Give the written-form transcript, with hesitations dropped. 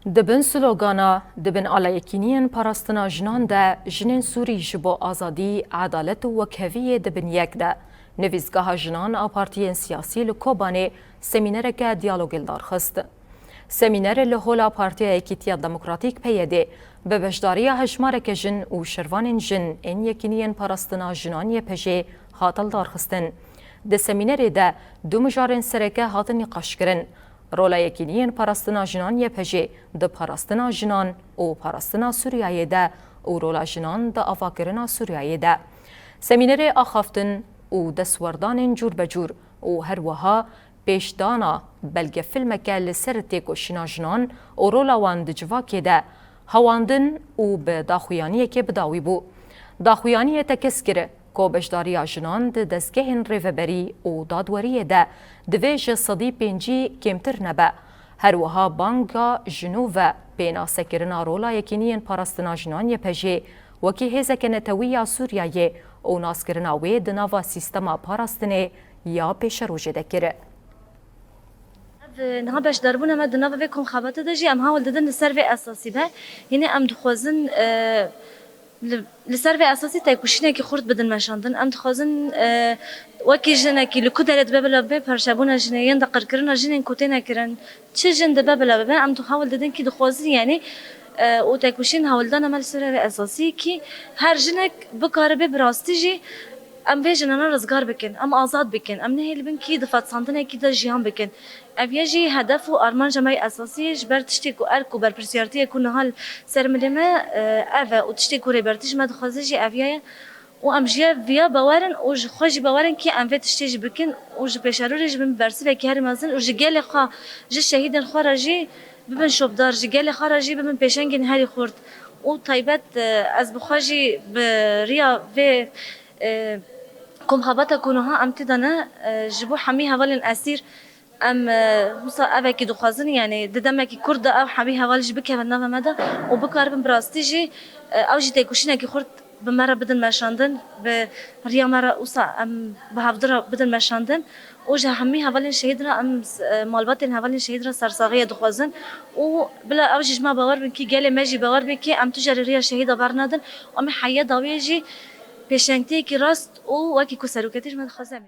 دبن سلوگانا دبن آلایکینین پاراستنا جنان ده جنین سوری جبو آزادی عدالت و وکهوی دبن یک ده نویزگاه جنان آپارتیین سیاسی لکوبانه سمینر که دیالوگ دار خست. سمینر لحول پارتی ایکیتیا دموکراتیک پیده به بجداری هشمار که جن و شروان جن این یکینین پاراستنا جنانی پشه حاطل دار خستن. ده سمینر ده دو مجارن سرکه حاطل نقاش کرن. رولا یکینین پاراستنا جنان یه پجه ده پاراستنا جنان و پاراستنا سوریایی ده و رولا جنان ده آفاکرنا سوریایی ده. سمینر آخافتن و دسوردان جور بجور و هر وها پیشدانا بلگه فیلمکه لسر تیکوشینا جنان و رولا وان دجواکی ده هواندن و به داخویانیه که بداوی بو. داخویانیه تکس کره کو بجداری جنان د دستگهن ریوبری و دادوری ده دویج صدی پنجی کمتر نبه. هر وها بانگا جنوب بینا سکرنا رولا یکینین پاراستنا جنان یه پجه وکی هزک نتویا سوریایی و ناسکرنا وی دناوا سیستما پاراستنه یا پیش روژه دکره. نها باش دربونا ما دناوا وی کم خبات دجی ام هاول ددن لسر وی اساسی به یعنی ام دخوازن لسر في أساسي تاكوشينا كي خورد بدن ماشاندن أم تخازن وكي جنا كي لكودة دبابلا بي برشابونا جنايين دقر كرنا جنين كوتينا كرن تش جن دبابلا بي أم تحاول ددن كي دخوازن يعني وتاكوشين هاول دانا مال سر في أساسي كي هر جنك بكاربي براستيجي ام بيجن انا رزقار بكن ام آزاد بكن ام نهي لبن كي دفات سانتنا كي دا جيان بكن ام يجي هدف و ارمان جمعي اساسي جبر تشتيكو اركو بر برسيارتي يكون هال سرملمه افا و تشتيكو ريبرتيج ما دخازجي افيا و ام جيا فيا باورن و خوجي باورن كي ام في تشتيج بكن و جبشارورج بن برسي كي هر مازن و جيل خا ج شهيدن خرجي ببن شوبدار جيل خرجي ببن بيشنگن هاري خورد و طيبت از بخاجي بريا في كم خبطة كونها أم تدنا جبو حمي هوالن أسير أم موسى أبكي دخازن يعني ددمكي كرد أو حمي هوال جبكي هالنافع ماذا وبكار براستيجي أو جي تيكوشينا كي خورد بمرة بدن ماشاندن بريا مرة وصا أم بهافدرا بدن ماشاندن وجه حمي هوالن شهيدرا أم مالباتن هوالن شهيدرا سرساغية دخازن وبلا أو جي جما باور بنكي جالي ماجي باور بنكي أم تجاري ريا شهيدة برنادن وأم حياة ضويجي پیشنگتی که راست او وکی کسروکتیش من خازم